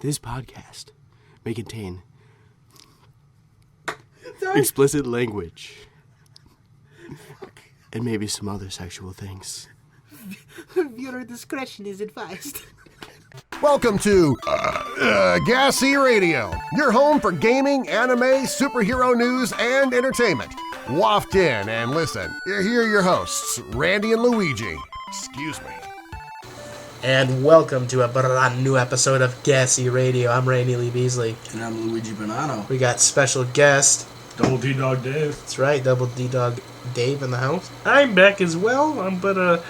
This podcast may contain explicit language and maybe some other sexual things. Viewer discretion is advised. Welcome to G.A.S.E Radio, your home for gaming, anime, superhero news, and entertainment. Waft in and listen. Here are your hosts, Randy and Luigi. Excuse me. And welcome to a brand new episode of G.A.S.E Radio. I'm Randy Lee Beasley. And I'm Luigi Bonanno. We got special guest. Double D-Dog Dave. That's right, Double D-Dog Dave in the house. I'm back as well, but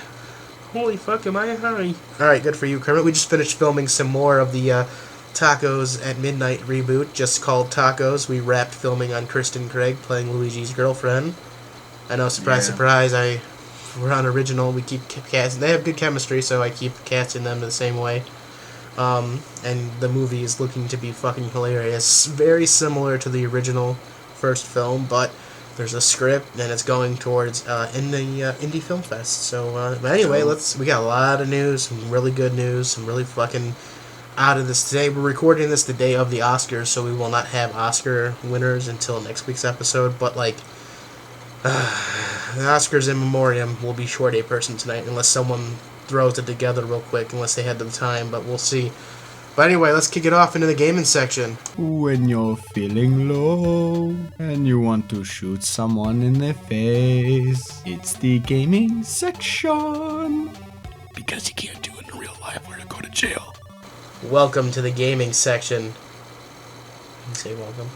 holy fuck, am I high? Alright, good for you, Kermit. We just finished filming some more of the Tacos at Midnight reboot, just called Tacos. We wrapped filming on Kristen Craig playing Luigi's girlfriend. I know, surprise, we're on original. We keep casting. They have good chemistry, so I keep casting them the same way. And the movie is looking to be fucking hilarious. Very similar to the original first film, but there's a script, and it's going towards in the Indie Film Fest. So, but anyway, we got a lot of news, some really good news, some really fucking out of this today. We're recording this the day of the Oscars, so we will not have Oscar winners until next week's episode, but the Oscars in memoriam will be short a person tonight, unless someone throws it together real quick, unless they had the time, but we'll see. But anyway, let's kick it off into the gaming section. When you're feeling low and you want to shoot someone in the face, it's the gaming section. Because you can't do it in real life or to go to jail. Welcome to the gaming section. You say welcome.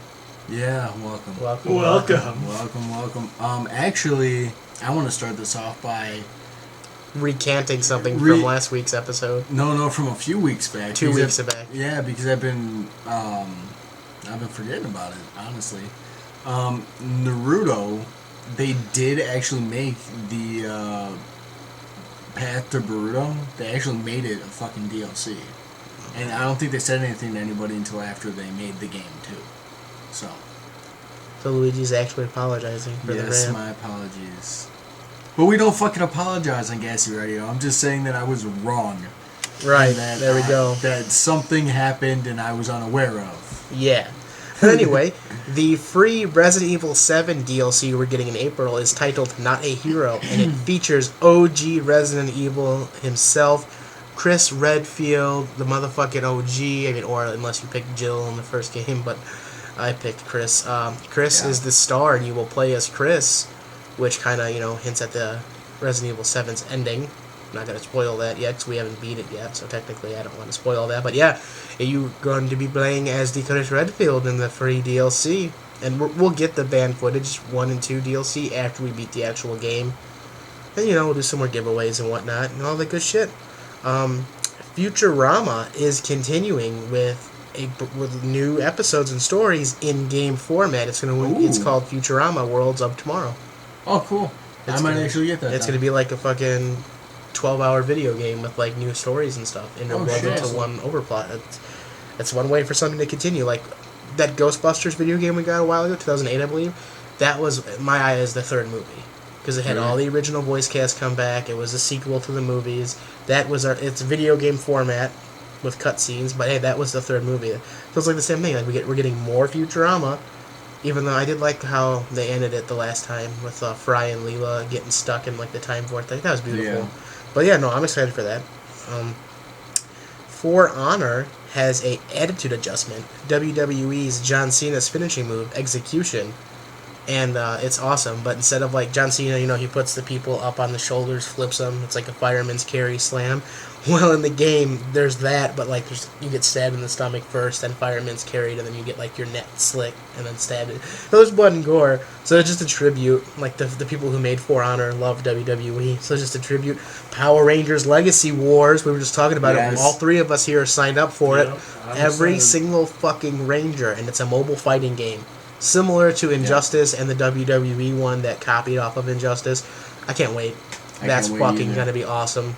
Yeah, welcome. Welcome. Actually, I want to start this off by recanting something from last week's episode. No, from a few weeks back. 2 weeks back. Yeah, because I've been forgetting about it, honestly. Naruto, they did actually make the Path to Boruto. They actually made it a fucking DLC. And I don't think they said anything to anybody until after they made the game, too. So Luigi's actually apologizing for the rant. Yes, my apologies. But we don't fucking apologize on G.A.S.E Radio. I'm just saying that I was wrong. Right, there we go. That something happened and I was unaware of. Yeah. But anyway, the free Resident Evil 7 DLC we're getting in April is titled Not a Hero, and it features OG Resident Evil himself, Chris Redfield, the motherfucking OG, or unless you picked Jill in the first game, but I picked Chris. Chris is the star, and you will play as Chris, which kind of, hints at the Resident Evil 7's ending. I'm not going to spoil that yet, because we haven't beat it yet, so technically I don't want to spoil that. But yeah, you're going to be playing as the Chris Redfield in the free DLC. And we'll get the banned footage 1 and 2 DLC after we beat the actual game. And, we'll do some more giveaways and whatnot, and all that good shit. Futurama is continuing with new episodes and stories in game format. It's called Futurama Worlds of Tomorrow. Oh, cool! I might actually get that. It's going to be like a fucking 12-hour video game with new stories and stuff, and rolled into one overplot. It's one way for something to continue. Like that Ghostbusters video game we got a while ago, 2008, I believe. That was my eye as the third movie. Because it had all the original voice cast come back. It was a sequel to the movies. That was it's video game format with cutscenes. But hey, that was the third movie. It feels like the same thing. We're getting more Futurama. Even though I did like how they ended it the last time with Fry and Leela getting stuck in the time vortex. That was beautiful. Yeah. But yeah, no, I'm excited for that. For Honor has a attitude adjustment. WWE's John Cena's finishing move, Execution. And it's awesome, but instead of John Cena, he puts the people up on the shoulders, flips them. It's like a fireman's carry slam. Well, in the game, there's that, but you get stabbed in the stomach first, then fireman's carried, and then you get your neck slit and then stabbed. So there's blood and gore. So it's just a tribute. The people who made For Honor love WWE. So it's just a tribute. Power Rangers Legacy Wars. We were just talking about it. All three of us here are signed up for it. Every single fucking Ranger, and it's a mobile fighting game. Similar to Injustice and the WWE one that copied off of Injustice. I can't wait. That's fucking going to be awesome.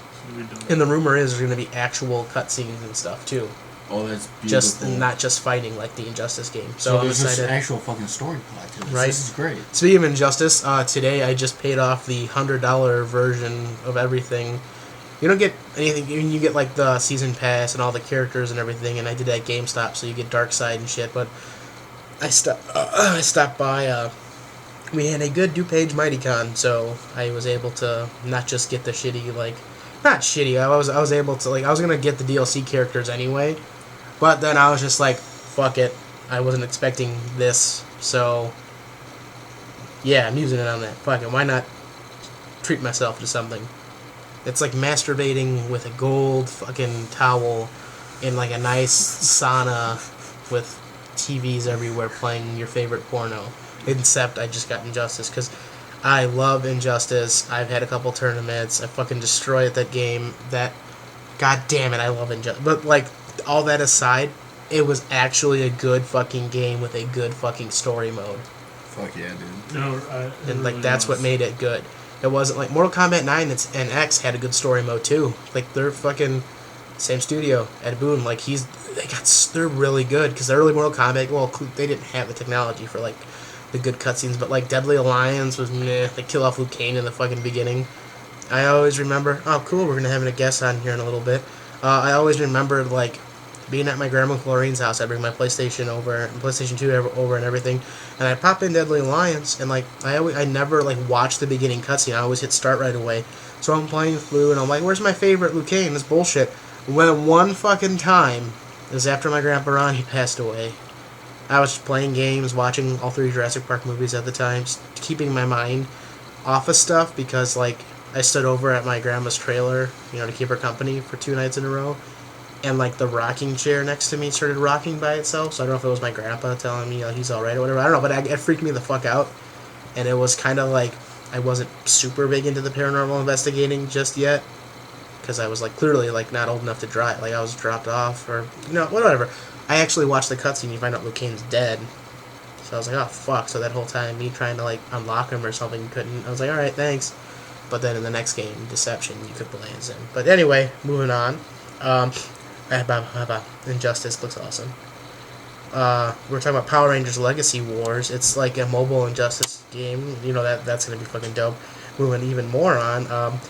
And the rumor is there's going to be actual cutscenes and stuff, too. Oh, that's beautiful. Not just fighting like the Injustice game. So I'm excited. There's actual fucking story plot to this. Right. This is great. Speaking of Injustice, today I just paid off the $100 version of everything. You don't get anything. You get like the season pass and all the characters and everything. And I did that at GameStop, so you get Dark Side and shit. But I stopped by. We had a good DuPage MightyCon, so I was able to not just get the shitty not shitty. I was able to I was gonna get the DLC characters anyway, but then I was just like, fuck it. I wasn't expecting this, so yeah, I'm using it on that. Fuck it. Why not treat myself to something? It's like masturbating with a gold fucking towel in like a nice sauna with TVs everywhere playing your favorite porno. Except I just got Injustice because I love Injustice. I've had a couple tournaments. I fucking destroyed that game. God damn it, I love Injustice. But like all that aside, it was actually a good fucking game with a good fucking story mode. Fuck yeah, dude. No, And like that's what made it good. It wasn't like Mortal Kombat 9 and X had a good story mode too. Like they're fucking same studio, Ed Boon. Like they're really good because the early Mortal Kombat, well, they didn't have the technology for like the good cutscenes, but like Deadly Alliance was meh. They kill off Liu Kang in the fucking beginning. I always remember. Oh, cool. We're gonna have a guest on here in a little bit. I always remembered like being at my grandma Chlorine's house. I bring my PlayStation 2 over and everything, and I pop in Deadly Alliance, and like I never like watched the beginning cutscene. I always hit start right away. So I'm playing through, and I'm like, "Where's my favorite Liu Kang?" This bullshit. When one fucking time, it was after my grandpa Ronnie passed away. I was playing games, watching all 3 Jurassic Park movies at the time, just keeping my mind off of stuff because like I stood over at my grandma's trailer, to keep her company for 2 nights in a row. And, like, the rocking chair next to me started rocking by itself. So I don't know if it was my grandpa telling me he's alright or whatever. I don't know, but it freaked me the fuck out. And it was kind of like I wasn't super big into the paranormal investigating just yet. Because I was, like, clearly, like, not old enough to drive. Like, I was dropped off or, whatever. I actually watched the cutscene. You find out Liu Kang's dead. So I was like, oh, fuck. So that whole time, me trying to, like, unlock him or something, couldn't. I was like, alright, thanks. But then in the next game, Deception, you could play as him. But anyway, moving on. Injustice looks awesome. We're talking about Power Rangers Legacy Wars. It's like a mobile Injustice game. That's going to be fucking dope. Moving even more on.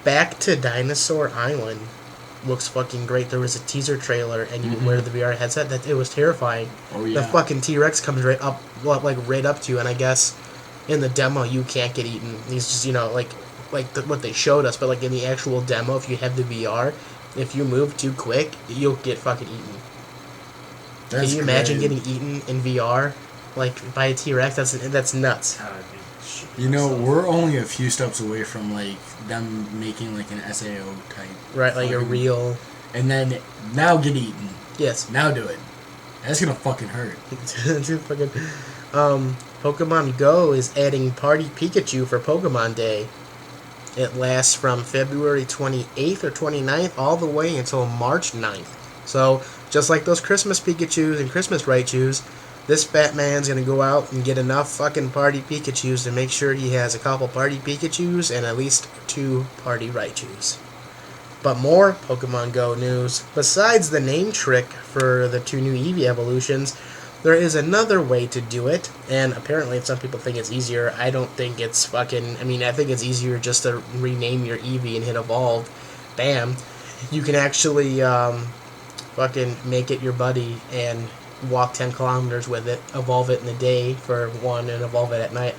Back to Dinosaur Island looks fucking great. There was a teaser trailer, and you wear the VR headset. It was terrifying. Oh, yeah. The fucking T-Rex comes right up to you, and I guess in the demo you can't get eaten. He's just, what they showed us, but like in the actual demo, if you have the VR, if you move too quick, you'll get fucking eaten. Can you imagine getting eaten in VR, like by a T-Rex? That's nuts. We're only a few steps away from like them making like an SAO type, right? Like a real, and then now get eaten. Yes. Now do it. That's gonna fucking hurt. Pokemon Go is adding Party Pikachu for Pokemon Day. It lasts from February 28th or 29th all the way until March 9th. So, just like those Christmas Pikachus and Christmas Raichus, this fat man's going to go out and get enough fucking Party Pikachus to make sure he has a couple Party Pikachus and at least 2 Party Raichus. But more Pokemon Go news. Besides the name trick for the 2 new Eevee evolutions, there is another way to do it, and apparently some people think it's easier. I don't think it's fucking... I think it's easier just to rename your Eevee and hit Evolve. Bam. You can actually fucking make it your buddy and walk 10 kilometers with it, evolve it in the day for one, and evolve it at night.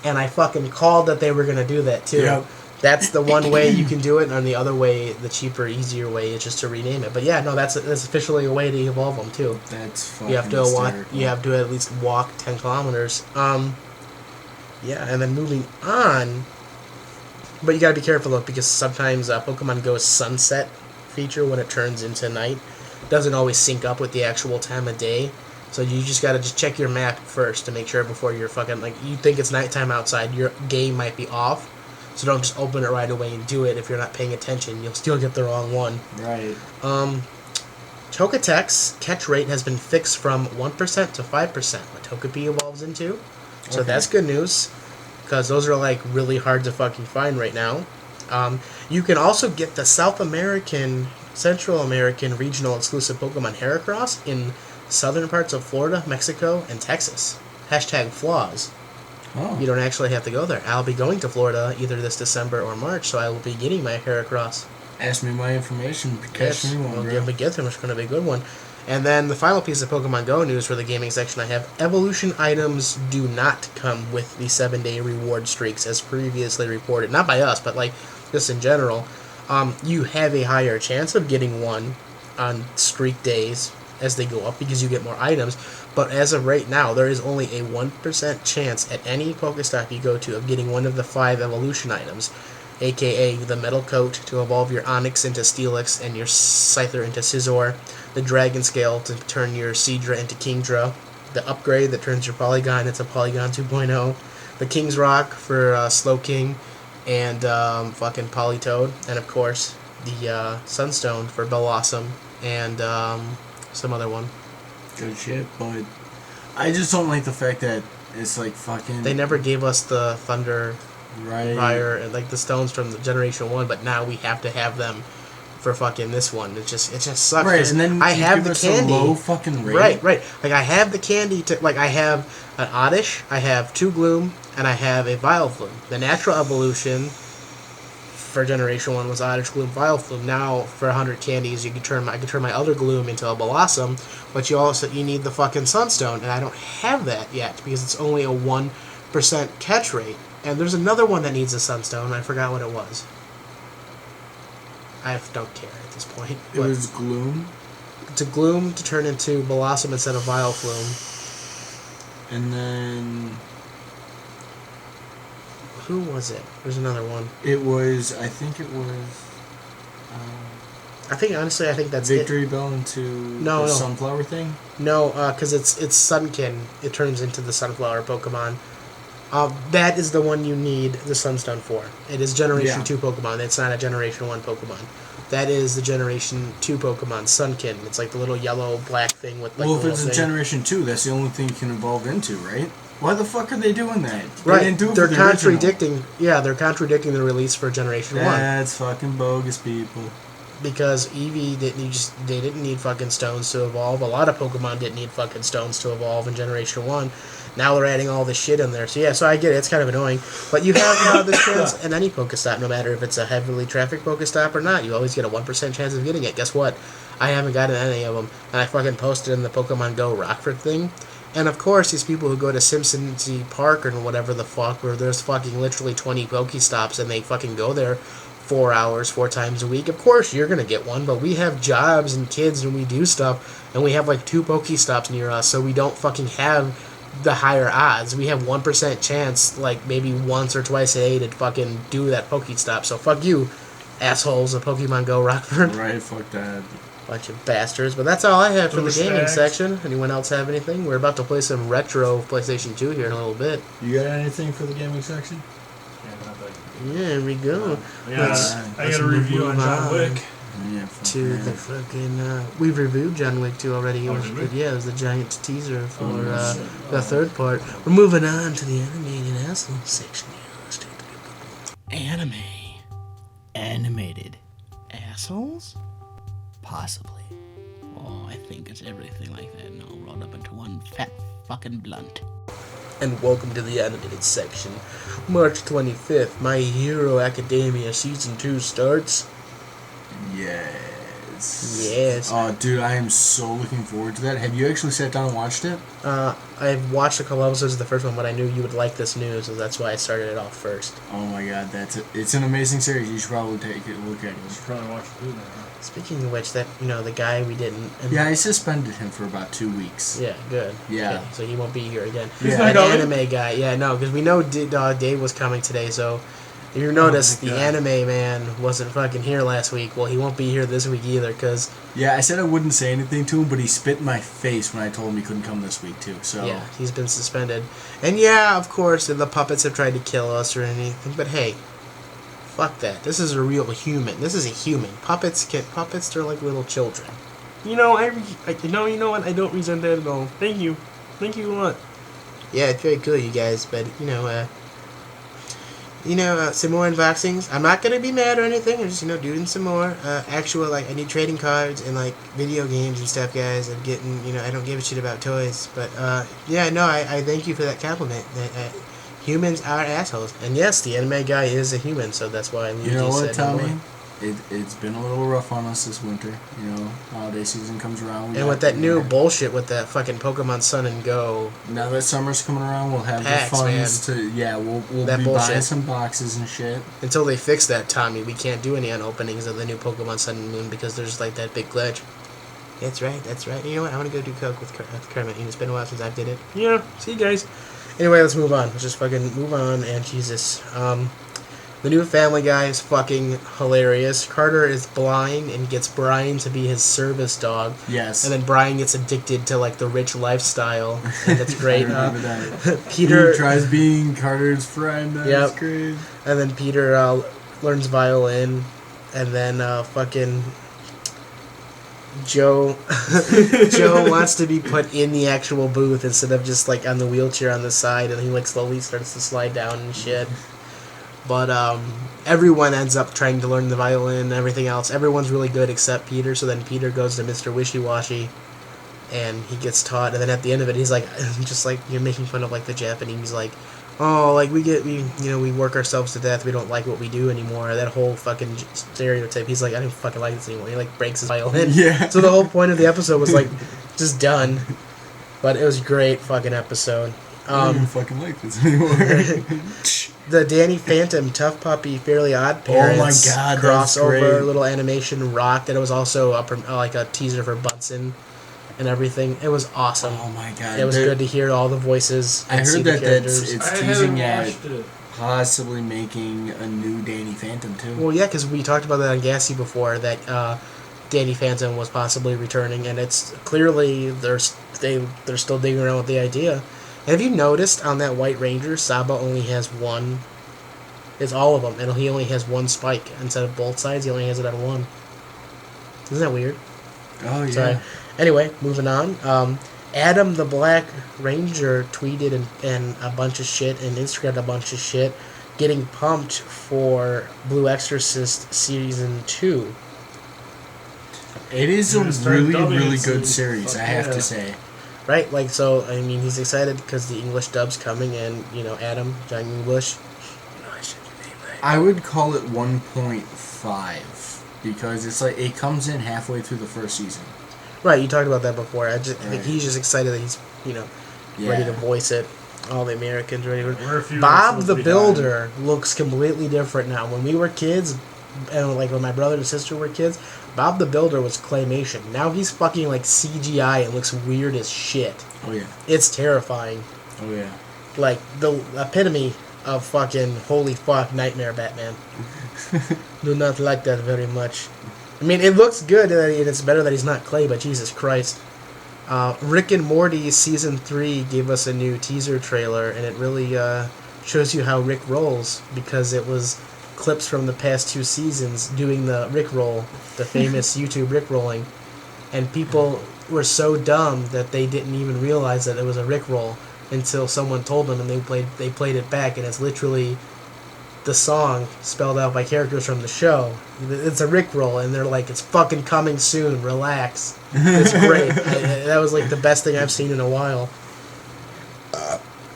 And I fucking called that they were going to do that, too. Yep. That's the one way you can do it, and the other way, the cheaper, easier way, is just to rename it. But yeah, no, that's officially a way to evolve them too. That's fucking hysterical. You have to at least walk 10 kilometers. Yeah, and then moving on. But you gotta be careful though, because sometimes Pokemon Go's sunset feature, when it turns into night, doesn't always sync up with the actual time of day. So you just gotta check your map first to make sure before you're fucking you think it's nighttime outside, your game might be off. So don't just open it right away and do it if you're not paying attention. You'll still get the wrong one. Right. Togeki's catch rate has been fixed from 1% to 5%, what Togepi evolves into. So that's good news, because those are really hard to fucking find right now. You can also get the Central American regional exclusive Pokemon Heracross in southern parts of Florida, Mexico, and Texas. #flaws. Oh. You don't actually have to go there. I'll be going to Florida either this December or March, so I will be getting my Heracross. Ask me my information. Catch Yes, me one, we'll bro. give a get them. It's going to be a good one. And then the final piece of Pokemon Go news for the gaming section I have, evolution items do not come with the 7-day reward streaks as previously reported. Not by us, but like just in general. You have a higher chance of getting one on streak days as they go up because you get more items. But as of right now, there is only a 1% chance at any Pokestop you go to of getting one of the 5 evolution items, aka the Metal Coat to evolve your Onix into Steelix and your Scyther into Scizor, the Dragon Scale to turn your Seadra into Kingdra, the upgrade that turns your Polygon into Polygon 2.0, the King's Rock for Slowking and fucking Politoed, and of course the Sunstone for Bellossom and some other one. Good shit, but I just don't like the fact that it's like fucking. They never gave us the Thunder right. Fire and like the stones from the Generation 1, but now we have to have them for fucking this one. It just sucks. Right, and then I you have give the us candy. A low fucking rate. Right. Like I have the candy to like I have an Oddish, I have 2 Gloom, and I have a Vileplume. The natural evolution for Generation 1 was Oddish, Gloom, Vileplume. Now for 100 candies, I can turn my other Gloom into a Blossom, but you need the fucking Sunstone, and I don't have that yet because it's only a 1% catch rate. And there's another one that needs a Sunstone. I forgot what it was. I don't care at this point. It was Gloom. To Gloom to turn into Blossom instead of Vileplume. And then... Who was it? There's another one. It was... I think it was... I think that's Victory it. Bell into No. the Sunflower thing? No, because it's Sunkin. It turns into the Sunflower Pokemon. That is the one you need the Sunstone for. It is Generation 2 Pokemon. It's not a Generation 1 Pokemon. That is the Generation 2 Pokemon, Sunkin. It's like the little yellow-black thing with like well, the if it's a Generation 2, that's the only thing you can evolve into, right? Why the fuck are they doing that? They Right, didn't do it they're for the contradicting. original. Yeah, they're contradicting the release for Generation 1. That's fucking bogus, people. Because Eevee they didn't need fucking stones to evolve. A lot of Pokemon didn't need fucking stones to evolve in Generation 1. Now they're adding all this shit in there. So I get it. It's kind of annoying. But you have this chance in any Pokestop, no matter if it's a heavily trafficked Pokestop or not. You always get a 1% chance of getting it. Guess what? I haven't gotten any of them. And I fucking posted in the Pokemon Go Rockford thing. And of course, these people who go to Simpsons Park or whatever the fuck, where there's fucking literally 20 Pokestops and they fucking go there 4 hours, 4 times a week. Of course, you're gonna get one, but we have jobs and kids and we do stuff, and we have like 2 Pokestops near us, so we don't fucking have the higher odds. We have 1% chance, like maybe once or twice a day, to fucking do that Pokestop. So fuck you, assholes of Pokemon Go Rockford. Right, fuck that. Bunch of bastards. But that's all I have for the gaming Douchebags. section. Anyone else have anything? We're about to play some retro PlayStation 2 here in a little bit. You got anything for the gaming section? Yeah, here we go. I got a review on John Wick. Yeah, fuck To that. the fucking we've reviewed John Wick 2 already. It was did we? good. Yeah, it was the giant teaser for shit. the third part. We're moving on to the animated asshole section here. Let's take the anime. Animated assholes? Possibly. Oh, I think it's everything like that and all rolled up into one fat fucking blunt. And welcome to the animated section. March 25th, My Hero Academia Season 2 starts. Yes. Yes. Oh, dude, I am so looking forward to that. Have you actually sat down and watched it? I've watched a couple episodes of the first one, but I knew you would like this news, so that's why I started it off first. Oh my god, it's an amazing series. You should probably take a look at You it. should probably watch it too now. Speaking of which, the guy we didn't... Yeah, I suspended him for about 2 weeks. Yeah, good. Yeah. Okay, so he won't be here again. He's not An coming? anime guy. Yeah, no, because we know Dave was coming today, so... If you noticed, my the God. anime man wasn't fucking here last week. Well, he won't be here this week either, because... Yeah, I said I wouldn't say anything to him, but he spit in my face when I told him he couldn't come this week, too. So Yeah, he's been suspended. And yeah, of course, the puppets have tried to kill us or anything, but hey... Fuck that. This is a real human. This is a human. Puppets, they're like little children. You know, you know what? I don't resent that at all. Thank you a lot. Yeah, it's very cool, you guys, but, some more unboxings. I'm not going to be mad or anything. I'm just, doing some more. I need trading cards and, video games and stuff, guys. I'm getting, I don't give a shit about toys. But, I thank you for that compliment. That humans are assholes. And yes, the anime guy is a human, so that's why you know what, said no Tommy? more. It's been a little rough on us this winter. Holiday season comes around. And with that new bullshit with that fucking Pokemon Sun and Go. Now that summer's coming around, we'll have packs, the funds we'll that be bullshit. buying some boxes and shit. Until they fix that, Tommy, we can't do any unopenings of the new Pokemon Sun and Moon because there's like that big glitch. That's right. You know what? I want to go do Coke with Kermit. It's been a while since I did it. Yeah, see you guys. Anyway, let's move on. Let's just fucking move on. And Jesus. The new Family Guy is fucking hilarious. Carter is blind and gets Brian to be his service dog. Yes. And then Brian gets addicted to like the rich lifestyle. And that's great. I remember that. Peter He tries being Carter's friend. That's great. And then Peter learns violin. And then fucking Joe wants to be put in the actual booth instead of just like on the wheelchair on the side, and he like slowly starts to slide down and shit. But everyone ends up trying to learn the violin and everything else. Everyone's really good except Peter, so then Peter goes to Mr. Wishy-Washy and he gets taught, and then at the end of it he's like, just like you're making fun of like the Japanese, like, oh, like we work ourselves to death, we don't like what we do anymore, that whole fucking stereotype. He's like, I don't fucking like this anymore. He like breaks his violin. Yeah. So the whole point of the episode was like just done. But it was a great fucking episode. I don't even fucking like this anymore. The Danny Phantom Tough Puppy Fairly Odd Parents crossover little animation rocked, and it was also like a teaser for Bunsen and everything. It was awesome. Oh my god! It was good to hear all the voices. I and see heard the that characters. it's teasing at possibly making a new Danny Phantom too. Well, yeah, because we talked about that on G.A.S.E before, that Danny Phantom was possibly returning, and it's clearly they're still digging around with the idea. And have you noticed on that White Ranger, Saba only has one? It's all of them, and he only has one spike instead of both sides. He only has it on one. Isn't that weird? Oh yeah. Sorry. Anyway, moving on. Adam the Black Ranger tweeted and a bunch of shit and Instagrammed a bunch of shit, getting pumped for Blue Exorcist Season 2. It is a really good series, I have to say. Right? Like, so, I mean, he's excited because the English dub's coming, and, Adam, John English. I would call it 1.5 because it's like it comes in halfway through the first season. Right, you talked about that before. I think he's just excited that he's, ready to voice it. All the Americans ready to. Bob the Builder looks completely different now. When we were kids, and like when my brother and sister were kids, Bob the Builder was claymation. Now he's fucking like CGI and looks weird as shit. Oh yeah. It's terrifying. Oh yeah. Like the epitome of fucking holy fuck nightmare Batman. Do not like that very much. I mean, it looks good and it's better that he's not clay, but Jesus Christ. Rick and Morty Season 3 gave us a new teaser trailer, and it really shows you how Rick rolls, because it was clips from the past 2 seasons doing the Rick roll, the famous YouTube Rick rolling, and people were so dumb that they didn't even realize that it was a Rick roll until someone told them, and they played it back, and it's literally the song spelled out by characters from the show. It's a Rick roll, and they're like, it's fucking coming soon, relax. It's great. That was like the best thing I've seen in a while.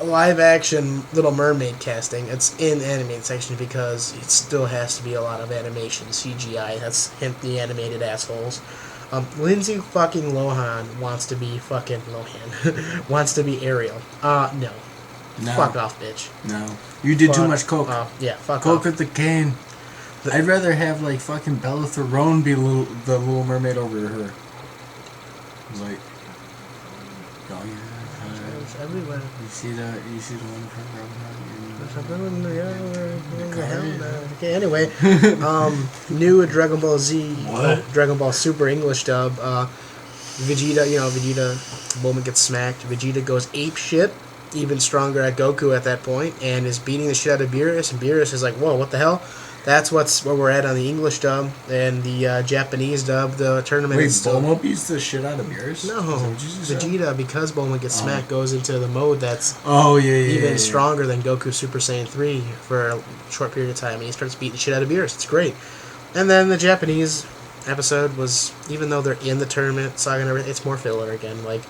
Live action Little Mermaid casting. It's in animated section because it still has to be a lot of animation, CGI. That's hint the animated assholes. Lindsay fucking Lohan wants to be fucking Lohan. Wants to be Ariel. No. Fuck off, bitch. No. You did too much coke. Yeah, fuck coke off. at the cane. I'd rather have like fucking Bella Thorone be the Little Mermaid over her. Like, oh yeah. It's everywhere. You see the one from Okay, anyway, new Dragon Ball Z, Dragon Ball Super English dub. Vegeta, Bulma gets smacked. Vegeta goes ape shit, even stronger at Goku at that point, and is beating the shit out of Beerus. And Beerus is like, "Whoa, what the hell?" That's where we're at on the English dub, and the Japanese dub. The tournament. Wait, is still... Bulma beats the shit out of Beerus? No, Vegeta, because Bulma gets smacked, goes into the mode that's even stronger than Goku Super Saiyan 3 for a short period of time, and he starts beating the shit out of Beerus. It's great. And then the Japanese episode was, even though they're in the tournament, saga and everything, it's more filler again. Like,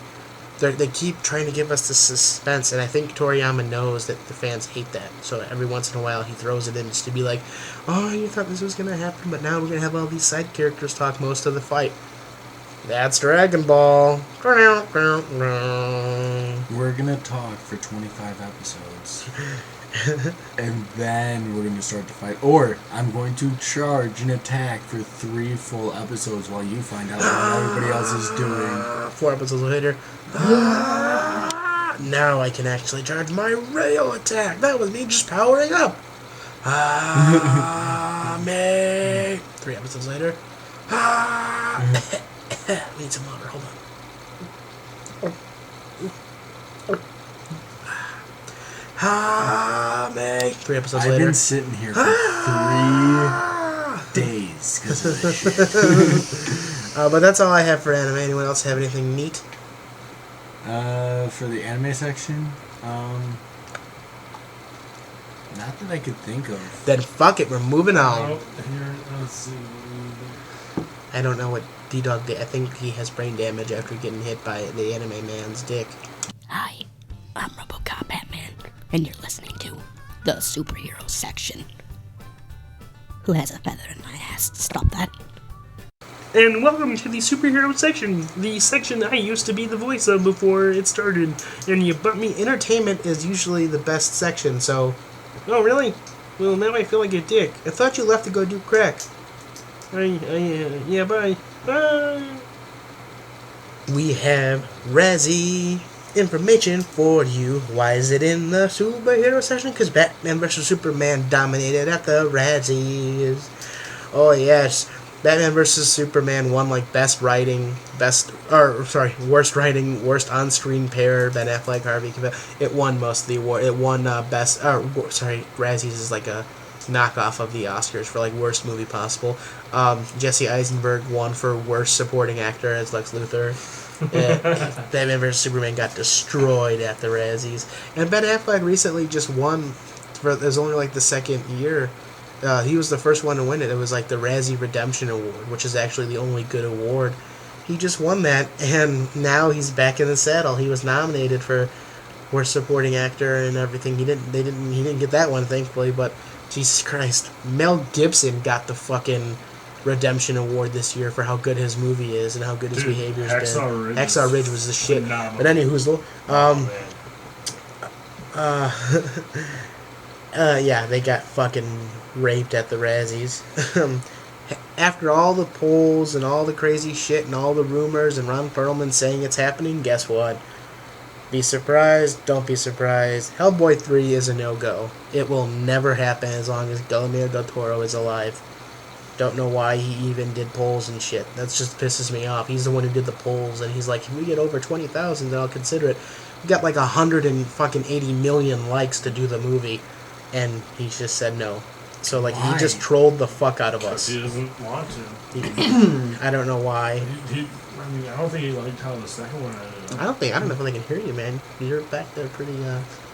They keep trying to give us the suspense, and I think Toriyama knows that the fans hate that. So every once in a while, he throws it in just to be like, "Oh, you thought this was gonna happen, but now we're gonna have all these side characters talk most of the fight." That's Dragon Ball. We're gonna talk for 25 episodes. And then we're going to start the fight. Or I'm going to charge an attack for 3 full episodes while you find out what everybody else is doing. 4 episodes later. Now I can actually charge my rail attack. That was me just powering up. Me. 3 episodes later. Need some water. Hold on. Me. 3 episodes later. I've been sitting here for 3 days because of this shit. But that's all I have for anime. Anyone else have anything neat? For the anime section, not that I could think of. Then fuck it, we're moving on. Oh, here, let's see. I don't know what D-Dog did. I think he has brain damage after getting hit by the anime man's dick. Hi, I'm RoboCop Batman, and you're listening to the superhero section. Who has a feather in my ass? Stop that. And welcome to the superhero section, the section I used to be the voice of before it started. And you butt me. Entertainment is usually the best section, so... Oh, really? Well, now I feel like a dick. I thought you left to go do crack. Yeah, bye. Bye. We have Razzie information for you. Why is it in the superhero section? Because Batman vs. Superman dominated at the Razzies. Oh, yes. Batman vs. Superman won, like, worst writing, worst on-screen pair, Ben Affleck, Harvey Keitel. It won most of the award. It won Razzies is like a knockoff of the Oscars for, like, worst movie possible. Jesse Eisenberg won for worst supporting actor as Lex Luthor. Batman vs. Superman got destroyed at the Razzies. And Ben Affleck recently just won, it was only, like, the second year. He was the first one to win it. It was like the Razzie Redemption Award, which is actually the only good award. He just won that, and now he's back in the saddle. He was nominated for worst supporting actor and everything. He didn't get that one, thankfully. But Jesus Christ, Mel Gibson got the fucking Redemption Award this year for how good his movie is and how good his behavior's been. Hacksaw Ridge was the shit. Phenomenal. But anywho, yeah, they got fucking raped at the Razzies. After all the polls and all the crazy shit and all the rumors and Ron Perlman saying it's happening, guess what? Be surprised, don't be surprised. Hellboy 3 is a no-go. It will never happen as long as Guillermo del Toro is alive. Don't know why he even did polls and shit. That just pisses me off. He's the one who did the polls, and he's like, if we get over 20,000, then I'll consider it. We got like 180 million likes to do the movie, and he just said no. So, like, Why? he just trolled the fuck out of us. He doesn't want to. I don't know why. I don't think he liked how the second one ended up. I don't know if they can hear you, man. You're back there pretty,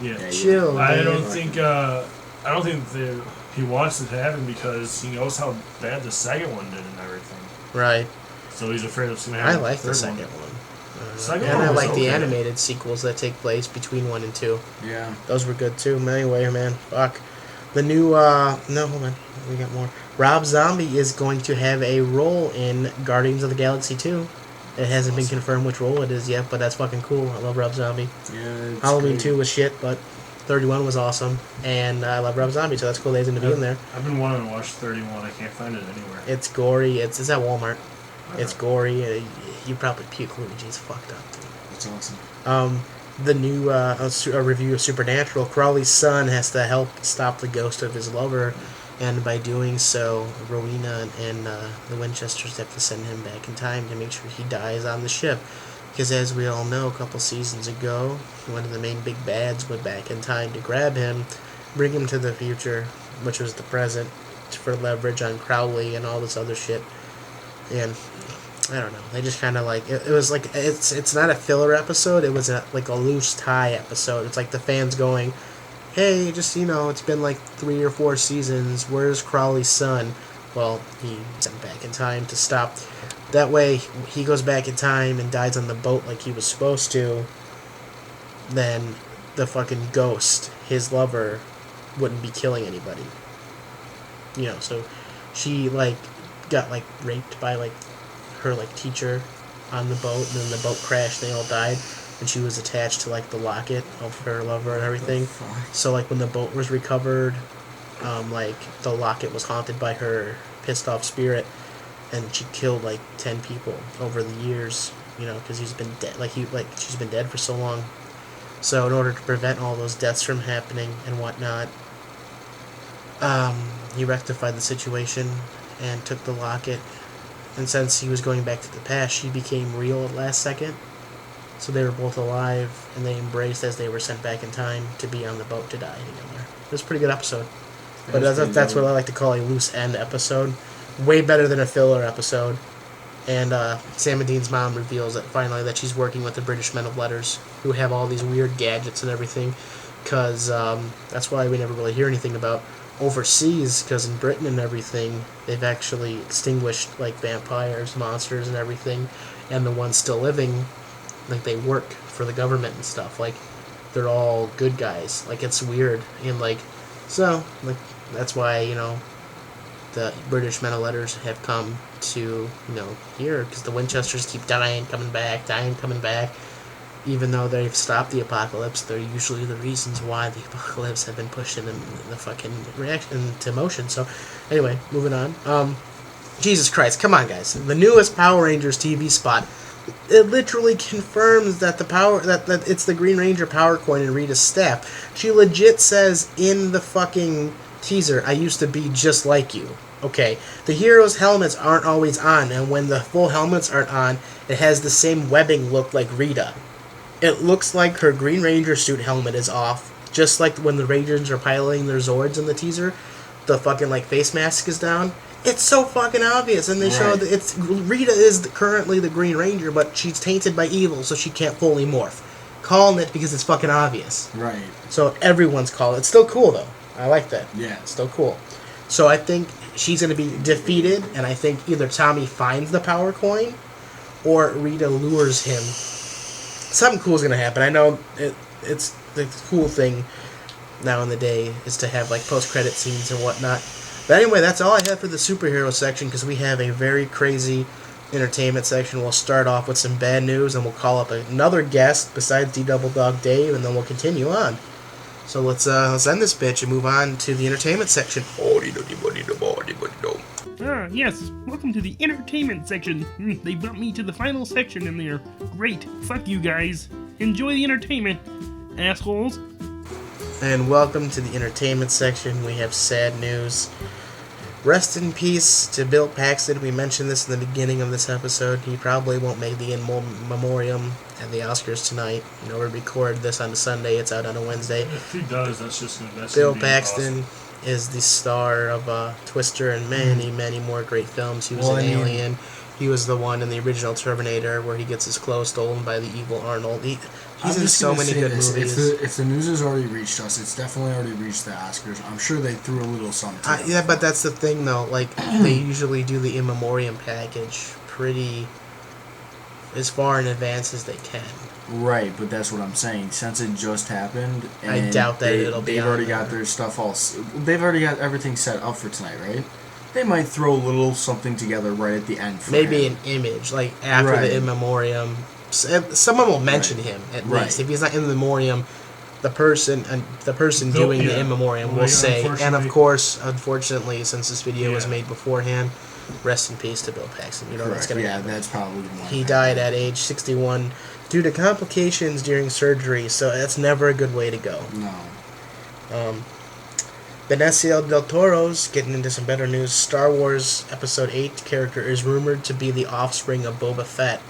Yeah. chill. I man. don't think he wants it to happen because he knows how bad the second one did and everything. Right. So he's afraid it's going to I happen. like the third second one. one. Second And one I was like the okay. animated sequels that take place between 1 and 2. Yeah. Those were good too. Anyway, man, fuck. The new, no, hold on. We got more. Rob Zombie is going to have a role in Guardians of the Galaxy 2. It hasn't been confirmed which role it is yet, but that's fucking cool. I love Rob Zombie. Yeah. Halloween 2 was shit, but 31 was awesome. And I love Rob Zombie, so that's cool that he's going to be in there. I've been wanting to watch 31. I can't find it anywhere. It's gory. It's at Walmart. It's gory. You probably puke. Luigi's fucked up. That's awesome. The new a review of Supernatural, Crawley's son has to help stop the ghost of his lover, and by doing so, Rowena and the Winchesters have to send him back in time to make sure he dies on the ship. Because as we all know, a couple seasons ago, one of the main big bads went back in time to grab him, bring him to the future, which was the present, for leverage on Crowley and all this other shit. And I don't know. They just kind of like it was like it's not a filler episode. It was like a loose tie episode. It's like the fans going, "Hey, just it's been like 3 or 4 seasons. Where's Crowley's son?" Well, he sent back in time to stop That way, he goes back in time and dies on the boat like he was supposed to. Then the fucking ghost, his lover, wouldn't be killing anybody. You know, so she, like, got, like, raped by, like, her, like, teacher on the boat, and then the boat crashed and they all died, and she was attached to, like, the locket of her lover and everything. So, like, when the boat was recovered, like, the locket was haunted by her pissed off spirit, and she killed, like, 10 people over the years, you know, because he's been dead, she's been dead for so long. So in order to prevent all those deaths from happening and whatnot, he rectified the situation and took the locket. And since he was going back to the past, she became real at last second. So they were both alive, and they embraced as they were sent back in time to be on the boat to die together. It was a pretty good episode. But that's what I like to call a loose end episode. Way better than a filler episode. And Sam and Dean's mom reveals that finally that she's working with the British Men of Letters, who have all these weird gadgets and everything, because that's why we never really hear anything about overseas, because in Britain and everything, they've actually extinguished, like, vampires, monsters, and everything, and the ones still living, like, they work for the government and stuff, like, they're all good guys, like, it's weird, and, like, so, like, that's why, you know, the British Men of Letters have come to, you know, here, because the Winchesters keep dying, coming back, even though they've stopped the apocalypse. They're usually the reasons why the apocalypse have been pushed into the fucking reaction to motion. So, anyway, moving on. Jesus Christ, come on, guys. The newest Power Rangers TV spot, it literally confirms that that it's the Green Ranger power coin in Rita's staff. She legit says in the fucking teaser, "I used to be just like you." Okay, the heroes' helmets aren't always on, and when the full helmets aren't on, it has the same webbing look like Rita. It looks like her Green Ranger suit helmet is off, just like when the Rangers are piloting their Zords in the teaser, the fucking, like, face mask is down. It's so fucking obvious, and they show that Rita is currently the Green Ranger, but she's tainted by evil, so she can't fully morph. Calling it because it's fucking obvious. Right. So everyone's calling it. It's still cool, though. I like that. Yeah. It's still cool. So I think she's going to be defeated, and I think either Tommy finds the power coin, or Rita lures him. Something cool is going to happen. I know it's the cool thing now in the day is to have, like, post-credit scenes and whatnot. But anyway, that's all I have for the superhero section, because we have a very crazy entertainment section. We'll start off with some bad news, and we'll call up another guest besides D-Double Dog Dave, and then we'll continue on. So let's end this bitch and move on to the entertainment section. Yes, welcome to the entertainment section. They brought me to the final section and they're great. Fuck you guys. Enjoy the entertainment, assholes. And welcome to the entertainment section. We have sad news. Rest in peace to Bill Paxton. We mentioned this in the beginning of this episode. He probably won't make the in memoriam at the Oscars tonight. You know, we record this on a Sunday. It's out on a Wednesday. If he does, that's just going to Bill Paxton is the star of Twister and many more great films. He was in Alien. He was the one in the original Terminator where he gets his clothes stolen by the evil Arnold. He's in so many good movies. If the news has already reached us, it's definitely already reached the Oscars. I'm sure they threw a little something. Yeah, but that's the thing, though. Like, they usually do the in memoriam package pretty as far in advance as they can. Right, but that's what I'm saying. Since it just happened, and I doubt that it'll be. They've already got their stuff all. They've already got everything set up for tonight, right? They might throw a little something together right at the end. For maybe him. An image, like after the in memoriam. Someone will mention him at least. If he's not in memoriam, the person doing the in memoriam will say. And of course, unfortunately, since this video was made beforehand, rest in peace to Bill Paxton. You know that's gonna happen. That's probably the one. He died at age 61 due to complications during surgery. So that's never a good way to go. No. Benicio del Toro's getting into some better news. Star Wars Episode 8 character is rumored to be the offspring of Boba Fett.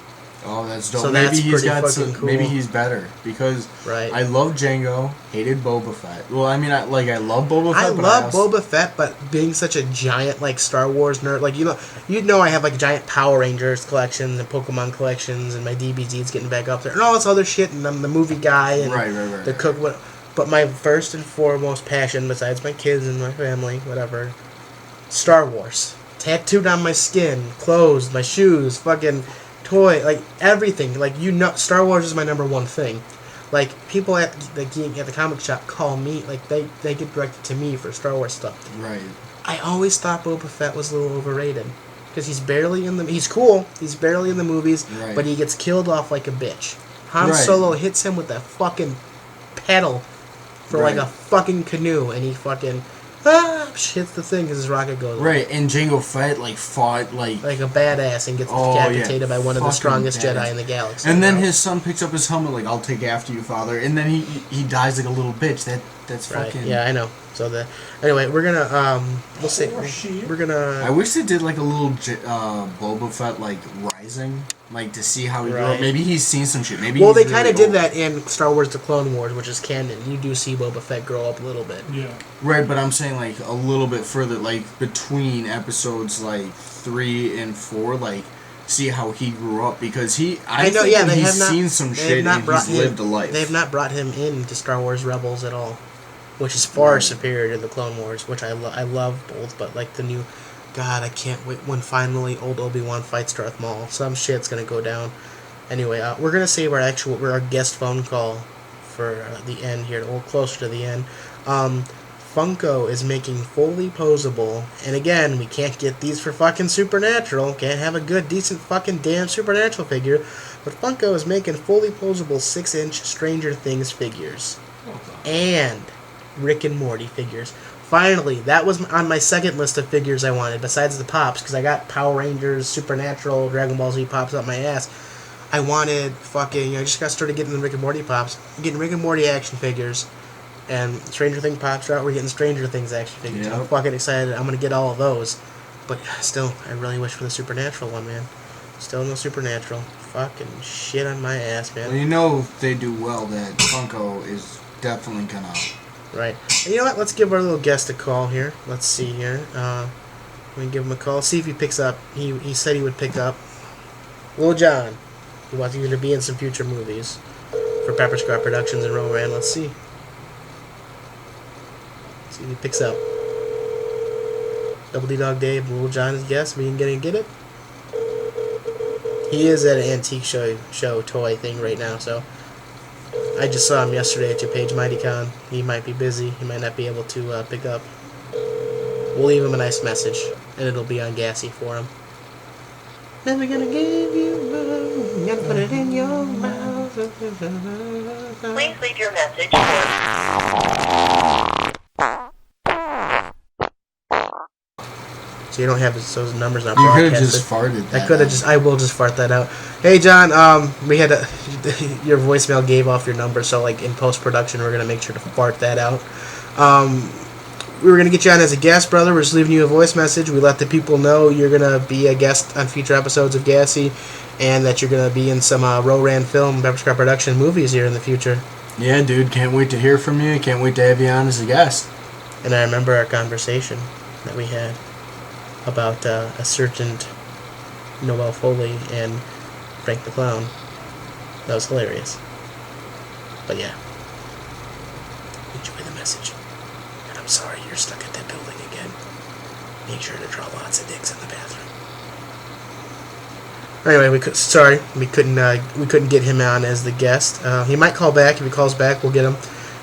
Oh, that's dope. So maybe that's he's got fucking cool. Maybe he's better because I love Django, hated Boba Fett. Well, I mean, I love Boba Fett. I love Boba Fett, but being such a giant like Star Wars nerd, like you know, I have like giant Power Rangers collections and Pokemon collections, and my DVDs getting back up there, and all this other shit, and I'm the movie guy and the cook. But my first and foremost passion, besides my kids and my family, whatever, Star Wars. tattooed on my skin, clothes, my shoes, fucking toy, like everything. Like, you know, Star Wars is my number one thing. Like, people at the comic shop call me, like, they get directed to me for Star Wars stuff. Right. I always thought Boba Fett was a little overrated. Because he's barely in the... He's cool. He's barely in the movies. Right. But he gets killed off like a bitch. Han Right. Solo hits him with that fucking pedal for like Right. a fucking canoe. And he fucking... hits the thing because his rocket goes Right, and Jango Fett, like, fought, like a badass and gets decapitated by one of the strongest Jedi in the galaxy. And then his son picks up his helmet, like, I'll take after you, father. And then he dies like a little bitch. That's Right. fucking... Yeah, I know. So anyway, we're gonna we'll see. We're gonna. I wish they did like a little Boba Fett like rising, like to see how he grew Right. up. Maybe he's seen some shit. Maybe Well, he's they kind really of did old. that in Star Wars: The Clone Wars, which is canon. You do see Boba Fett grow up a little bit. Yeah. Right, but I'm saying like a little bit further, like between episodes like 3 and 4, like see how he grew up because I know. think Yeah, that they he's have not seen some they have shit not and brought he's him, lived a life. They've not brought him into Star Wars Rebels at all, which is far Right. superior to the Clone Wars, which I love both. But like the new, God, I can't wait when finally old Obi-Wan fights Darth Maul. Some shit's gonna go down. Anyway, we're gonna save our guest phone call for the end here, or closer to the end. Funko is making fully posable, and again, we can't get these for fucking Supernatural. Can't have a good, decent fucking damn Supernatural figure. But Funko is making fully posable 6-inch Stranger Things figures. And Rick and Morty figures. Finally, that was on my second list of figures I wanted, besides the Pops, because I got Power Rangers, Supernatural, Dragon Ball Z Pops up my ass. I wanted fucking, I just got started getting the Rick and Morty Pops. I'm getting Rick and Morty action figures. And Stranger Things Pops are out, we're getting Stranger Things action figures. Yep. I'm fucking excited, I'm gonna get all of those. But still, I really wish for the Supernatural one, man. Still no Supernatural. Fucking shit on my ass, man. Well, you know if they do well that Funko is definitely gonna... Right. And you know what? Let's give our little guest a call here. Let's see here. We can give him a call. See if he picks up. He said he would pick up. Lil John. He wants you to be in some future movies for PepperScar Productions and Rowan. Let's see. See if he picks up. Double D Dog Dave, Lil John is guest. We can get it. He is at an antique show toy thing right now, so I just saw him yesterday at DuPage MightyCon. He might be busy. He might not be able to pick up. We'll leave him a nice message, and it'll be on G.A.S.E for him. Never gonna give you love. Gotta put it in your mouth. Please leave your message for... So you don't have those numbers not You could broadcasted. have just farted that. I will just fart that out. Hey John, we had your voicemail gave off your number, so like in post production we're gonna make sure to fart that out. We were gonna get you on as a guest, brother. We're just leaving you a voice message. We let the people know you're gonna be a guest on future episodes of G.A.S.E, and that you're gonna be in some Roran Film PepperScar Production movies here in the future. Yeah, dude, can't wait to hear from you. Can't wait to have you on as a guest. And I remember our conversation that we had about a certain Noel Foley and Frank the Clown. That was hilarious. But yeah. Enjoy the message. And I'm sorry you're stuck at that building again. Make sure to draw lots of dicks in the bathroom. Anyway, we couldn't get him on as the guest. He might call back. If he calls back, we'll get him.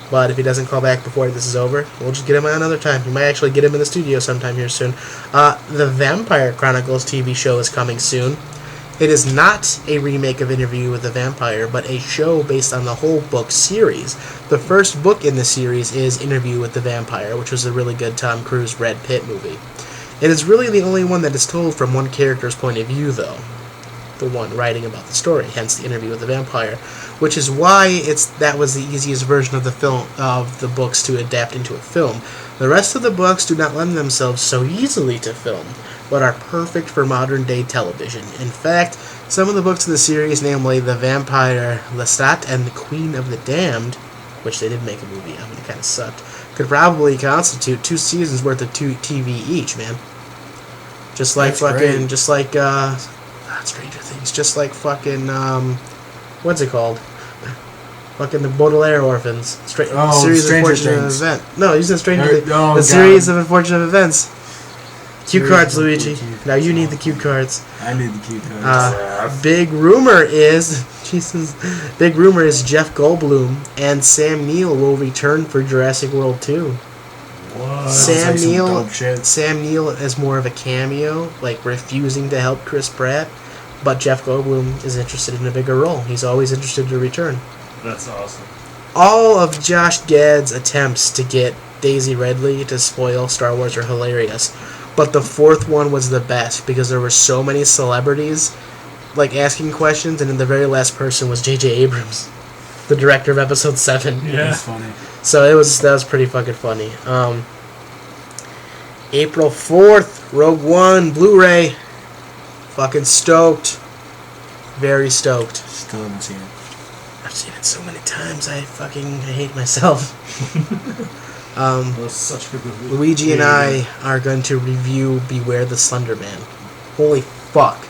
But if he doesn't call back before this is over, we'll just get him on another time. We might actually get him in the studio sometime here soon. The Vampire Chronicles TV show is coming soon. It is not a remake of Interview with the Vampire, but a show based on the whole book series. The first book in the series is Interview with the Vampire, which was a really good Tom Cruise Brad Pitt movie. It is really the only one that is told from one character's point of view, though. The one writing about the story, hence the Interview with the Vampire, which is why that was the easiest version of the books to adapt into a film. The rest of the books do not lend themselves so easily to film, but are perfect for modern day television. In fact, some of the books in the series, namely The Vampire Lestat and The Queen of the Damned, which they did make a movie of and it kind of sucked, could probably constitute 2 seasons worth of TV each, man. Just like Stranger Things, just like fucking, what's it called? Fucking the Baudelaire Orphans. Series of Stranger Unfortunate Things. Events. No, he's in Stranger Things. Oh, the series of Unfortunate Events. Cue cards, Luigi. Now you need the cue cards. I need the cue cards. Big rumor is Big rumor is Jeff Goldblum and Sam Neill will return for Jurassic World 2. What? Sam Like some Neill. dope shit. Sam Neill is more of a cameo, like refusing to help Chris Pratt, but Jeff Goldblum is interested in a bigger role. He's always interested to return. That's awesome. All of Josh Gad's attempts to get Daisy Ridley to spoil Star Wars are hilarious. But the fourth one was the best because there were so many celebrities like asking questions, and then the very last person was J.J. Abrams, the director of Episode 7. Yeah. That's funny. So that was pretty fucking funny. April 4th, Rogue One Blu-ray. Fucking stoked. Very stoked. Still haven't seen it. I've seen it so many times. I hate myself. That was such a good movie. Luigi and I are going to review Beware the Slender Man. Holy fuck.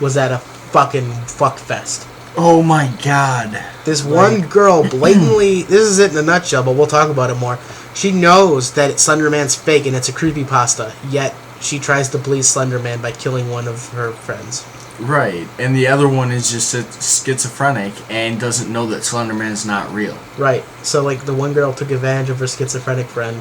Was that a fucking fuck fest. Oh my god. This one girl blatantly, this is it in a nutshell, but we'll talk about it more. She knows that Slender Man's fake and it's a creepypasta, yet she tries to please Slender Man by killing one of her friends. Right, and the other one is just a schizophrenic and doesn't know that Slender Man's not real. Right. So, like, the one girl took advantage of her schizophrenic friend,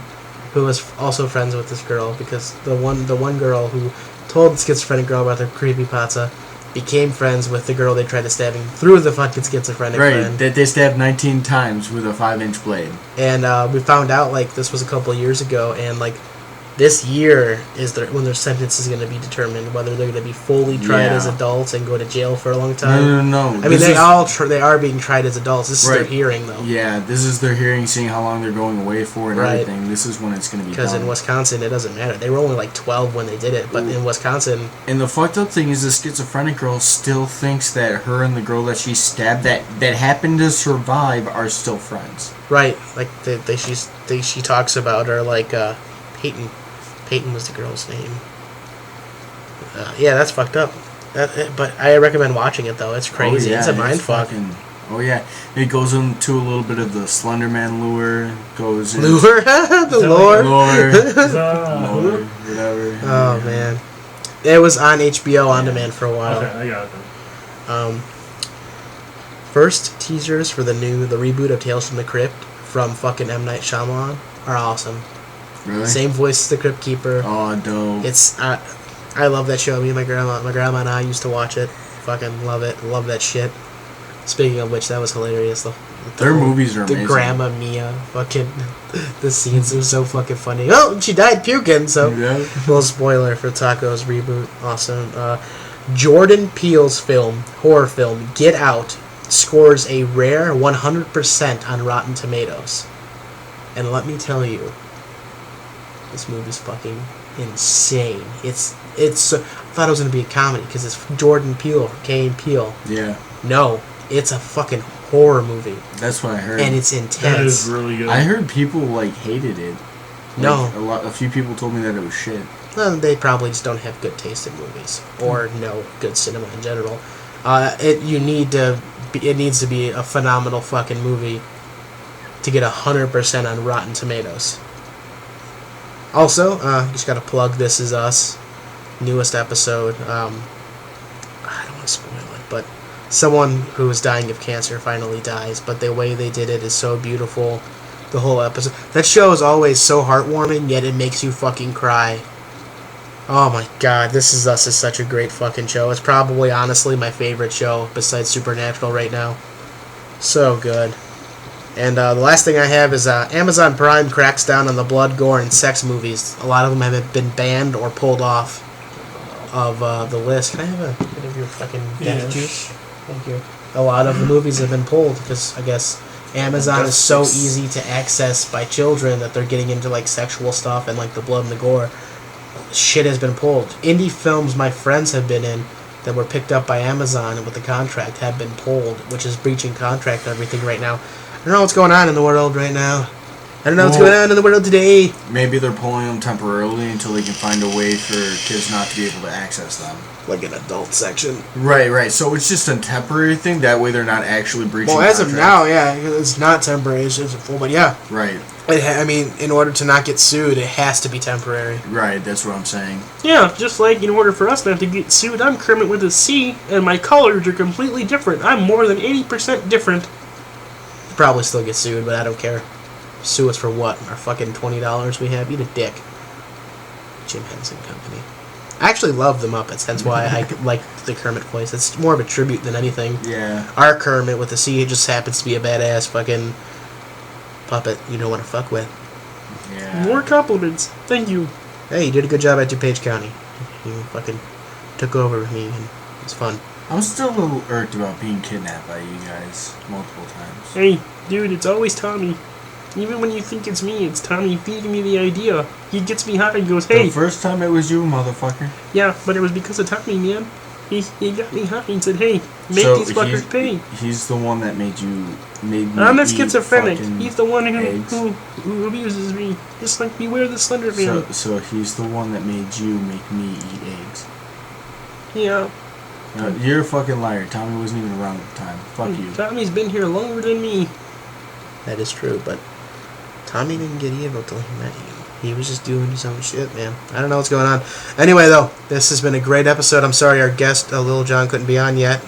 who was also friends with this girl, because the one girl who told the schizophrenic girl about their creepypasta became friends with the girl they tried to stab him through the fucking schizophrenic Right, friend. that they stabbed 19 times with a 5-inch blade. And we found out, like, this was a couple of years ago, and, like, this year is when their sentence is going to be determined, whether they're going to be fully tried as adults and go to jail for a long time. No. I mean, they are being tried as adults. This is their Right. hearing, though. Yeah, this is their hearing, seeing how long they're going away for and Right. everything. This is when it's going to be done. Because in Wisconsin, it doesn't matter. They were only like 12 when they did it, but in Wisconsin... And the fucked up thing is the schizophrenic girl still thinks that her and the girl that she stabbed that happened to survive are still friends. Right, like, she talks about her, like, Peyton. Peyton was the girl's name. Yeah, that's fucked up. But I recommend watching it, though. It's crazy. Oh, yeah, it's a mindfuck. Oh, yeah. It goes into a little bit of the Slenderman lure. Goes into Lure? The lore? Lore. Is that Lore, Hulu? whatever. Oh, man. It was on HBO On Demand for a while. Okay, I got it then. First teasers for the reboot of Tales from the Crypt from fucking M. Night Shyamalan are awesome. Really? Same voice as the Crypt Keeper. Oh, dope. It's I love that show. Me and my grandma and I used to watch it. Fucking love it. Love that shit. Speaking of which, that was hilarious. Their movies are the amazing. Grandma Mia, fucking the scenes are so fucking funny. Oh, she died puking. So Yeah. little spoiler for Taco's reboot. Awesome. Jordan Peele's horror film Get Out scores a rare 100% on Rotten Tomatoes. And let me tell you, this movie's fucking insane. It's I thought it was gonna be a comedy because it's Jordan Peele, Kane Peele. Yeah. No, it's a fucking horror movie, That's what I heard. and it's That intense. is really good. I heard people, hated it. No. A few people told me that it was shit. Well, they probably just don't have good taste in movies or no good cinema in general. It needs to be a phenomenal fucking movie to get 100% on Rotten Tomatoes. Also, just gotta plug This Is Us, newest episode. I don't want to spoil it, but someone who is dying of cancer finally dies, but the way they did it is so beautiful. The whole episode. That show is always so heartwarming, yet it makes you fucking cry. Oh my god, This Is Us is such a great fucking show. It's probably, honestly, my favorite show besides Supernatural right now. So good. And the last thing I have is Amazon Prime cracks down on the blood, gore, and sex movies. A lot of them have been banned or pulled off of the list. Can I have a bit of your fucking gas juice? Thank you. A lot of the movies have been pulled because I guess Amazon is so easy to access by children that they're getting into like sexual stuff and like the blood and the gore. Shit has been pulled. Indie films my friends have been in that were picked up by Amazon with the contract have been pulled, which is breaching contract and everything right now. I don't know what's going on in the world right now. I don't know what's going on in the world today. Maybe they're pulling them temporarily until they can find a way for kids not to be able to access them. Like an adult section. Right. So it's just a temporary thing. That way they're not actually breaching Well, as of contracts. now, yeah, it's not temporary. It's just a full, but yeah. Right. I mean, in order to not get sued, it has to be temporary. Right, that's what I'm saying. Yeah, just like in order for us not to get sued, I'm Kermit with a C, and my colors are completely different. I'm more than 80% different. Probably still get sued, but I don't care. Sue us for what? Our fucking $20 we have? Eat a dick. Jim Henson Company. I actually love the Muppets. That's why I like the Kermit voice. It's more of a tribute than anything. Yeah. Our Kermit with a C just happens to be a badass fucking puppet you don't want to fuck with. Yeah. More compliments. Thank you. Hey, you did a good job at DuPage County. You fucking took over with me, and it was fun. I'm still a little irked about being kidnapped by you guys multiple times. Hey, dude, it's always Tommy. Even when you think it's me, it's Tommy feeding me the idea. He gets me hot and goes, hey. The first time it was you, motherfucker. Yeah, but it was because of Tommy, man. He got me hot and said, hey, make So these fuckers pay. He's the one that made me I'm a eat schizophrenic. fucking He's the one eggs. who abuses me. Just like Beware the Slender Man. So he's the one that made you make me eat eggs. Yeah. You're a fucking liar. Tommy wasn't even around at the time. Fuck you. Tommy's been here longer than me. That is true, but Tommy didn't get evil till he met you. He was just doing his own shit, man. I don't know what's going on. Anyway, though, this has been a great episode. I'm sorry our guest, Lil John, couldn't be on yet,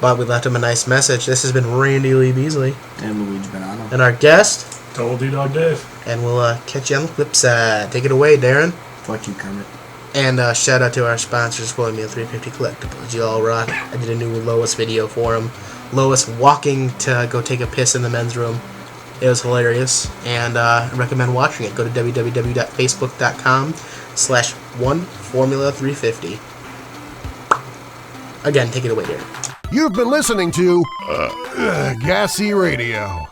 but we left him a nice message. This has been Randy Lee Beasley. And Luigi Bonanno. And our guest. Total D-Dog Dave. And we'll catch you on the flip side. Take it away, Darren. Fuck you, Kermit. And shout out to our sponsors, Spoiling Meal 350 Collectibles. You all rock. I did a new Lois video for him. Lois walking to go take a piss in the men's room. It was hilarious, and I recommend watching it. Go to www.facebook.com/oneformula350. Again, take it away, Darren. You've been listening to G.A.S.E Radio.